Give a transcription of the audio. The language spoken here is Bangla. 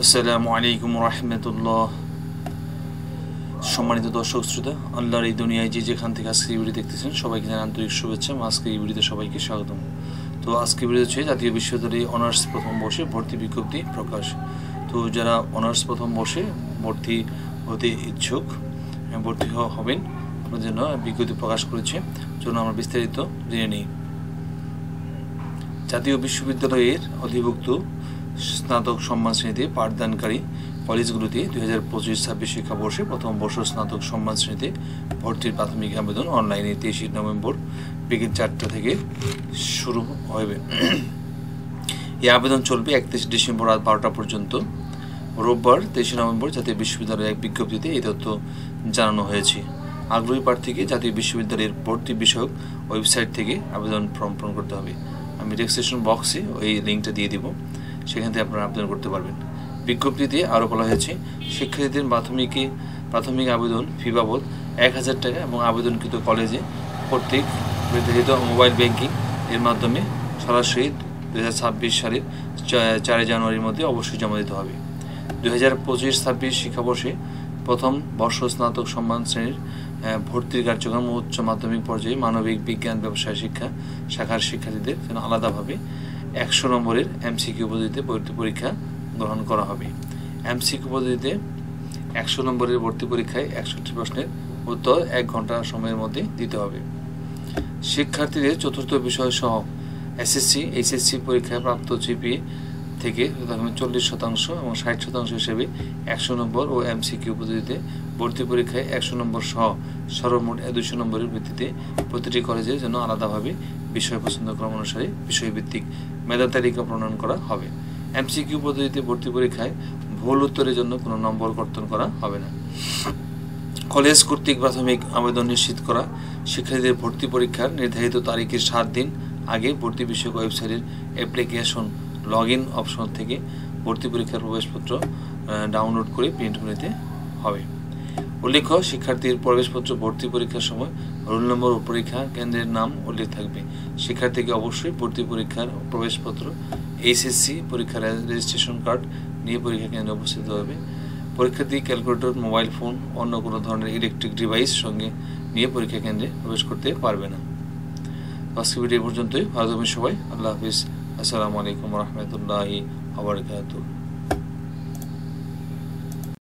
আসসালামু আলাইকুম রহমতুল্লাহ। সম্মানিত দর্শক শ্রোতা, আল্লাহর এই দুনিয়ায় যে যেখান থেকে আজকে এই ভিডিও দেখতেছেন সবাইকে জানাই আন্তরিক শুভেচ্ছা। আজকে এই ভিডিওতে সবাইকে স্বাগতম। তো আজকে ভিডিও হচ্ছে জাতীয় বিশ্ববিদ্যালয়ে অনার্স প্রথম বর্ষে ভর্তি বিজ্ঞপ্তি প্রকাশ। তো যারা অনার্স প্রথম বর্ষে ভর্তি হতে ইচ্ছুক, ভর্তি হবেন, আপনাদের জন্য বিজ্ঞপ্তি প্রকাশ করেছে। চলুন আমরা বিস্তারিত জেনে নিই। জাতীয় বিশ্ববিদ্যালয়ের অধিভুক্ত স্নাতক সম্মান শ্রেণীতে পাঠদানকারী কলেজগুলোতে 2025-26 শিক্ষাবর্ষে প্রথম বর্ষ স্নাতক সম্মান শ্রেণীতে ভর্তির প্রাথমিক আবেদন অনলাইনে 23 নভেম্বর বিকেল 4টা থেকে শুরু হবে। এই আবেদন চলবে 31 ডিসেম্বর রাত 12টা পর্যন্ত। রোববার 23 নভেম্বর জাতীয় বিশ্ববিদ্যালয়ের এক বিজ্ঞপ্তিতে এই তথ্য জানানো হয়েছে। আগ্রহী প্রার্থীকে জাতীয় বিশ্ববিদ্যালয়ের ভর্তি বিষয়ক ওয়েবসাইট থেকে আবেদন ফর্ম পূরণ করতে হবে। আমি ডেসক্রিপশন বক্সে ওই লিঙ্কটা দিয়ে দিব, সেখান থেকে আপনারা আবেদন করতে পারবেন। বিজ্ঞপ্তিতে আরও বলা হয়েছে, শিক্ষার্থীদের প্রাথমিক আবেদন ফি বাবদ 1000 টাকা এবং আবেদনকৃত কলেজে কর্তৃক নির্ধারিত মোবাইল ব্যাংকিং এর মাধ্যমে সরাসরি 2026 সালের 4 জানুয়ারির মধ্যে অবশ্যই জমা দিতে হবে। 2025-26 শিক্ষাবর্ষে প্রথম বর্ষ স্নাতক সম্মান শ্রেণীর ভর্তির কার্যক্রম উচ্চ মাধ্যমিক পর্যায়ে মানবিক বিজ্ঞান ব্যবসায় শিক্ষা শাখার শিক্ষার্থীদের জন্য আলাদাভাবে 100 নম্বরের এমসিকিউ পদ্ধতিতে ভর্তি পরীক্ষা গ্রহণ করা হবে। এমসিকিউ পদ্ধতিতে 100 নম্বরের ভর্তি পরীক্ষায় 61 প্রশ্নের উত্তর 1 ঘন্টা সময়ের মধ্যে দিতে হবে। শিক্ষার্থীদের চতুর্থ বিষয় সহ এসএসসি এইচএসসি পরীক্ষায় প্রাপ্ত জিপিএ থেকে 40% এবং 60% হিসেবে 100 নম্বর ও এমসিকিউ পদ্ধতিতে ভর্তি পরীক্ষায় 100 নম্বর সহ সর্বমোট 200 নম্বরের ভিত্তিতে প্রতিটি কলেজের জন্য আলাদাভাবে বিষয় পছন্দ ক্রম অনুসারে বিষয়ভিত্তিক মেধা তালিকা প্রণয়ন করা হবে। এমসিকিউ পদ্ধতিতে ভর্তি পরীক্ষায় ভুল উত্তরের জন্য কোনো নম্বর কর্তন করা হবে না। কলেজ কর্তৃক প্রাথমিক আবেদন নিশ্চিত করা। শিক্ষার্থীদের ভর্তি পরীক্ষার নির্ধারিত তারিখের 7 দিন আগে ভর্তি বিষয়ক ওয়েবসাইটের অ্যাপ্লিকেশন লগইন অপশন থেকে ভর্তি পরীক্ষার প্রবেশপত্র ডাউনলোড করে প্রিন্ট করে নিতে হবে। উল্লেখ্য, শিক্ষার্থীর প্রবেশপত্র ভর্তি পরীক্ষার সময় রোল নম্বর ও পরীক্ষা কেন্দ্রের নাম উল্লেখ থাকবে। শিক্ষার্থীকে অবশ্যই ভর্তি পরীক্ষার প্রবেশপত্র, এইচএসসি পরীক্ষার রেজিস্ট্রেশন কার্ড নিয়ে পরীক্ষা কেন্দ্রে উপস্থিত হবে। পরীক্ষার্থী ক্যালকুলেটর, মোবাইল ফোন, অন্য কোনো ধরনের ইলেকট্রিক ডিভাইস সঙ্গে নিয়ে পরীক্ষা কেন্দ্রে প্রবেশ করতে পারবে না। আজকে ভিডিও পর্যন্তই। ভালো থাকবেন সবাই। আল্লাহ হাফিজ। আসসালামু আলাইকুম রহমতুল্লাহি ওয়া বারাকাতুহু।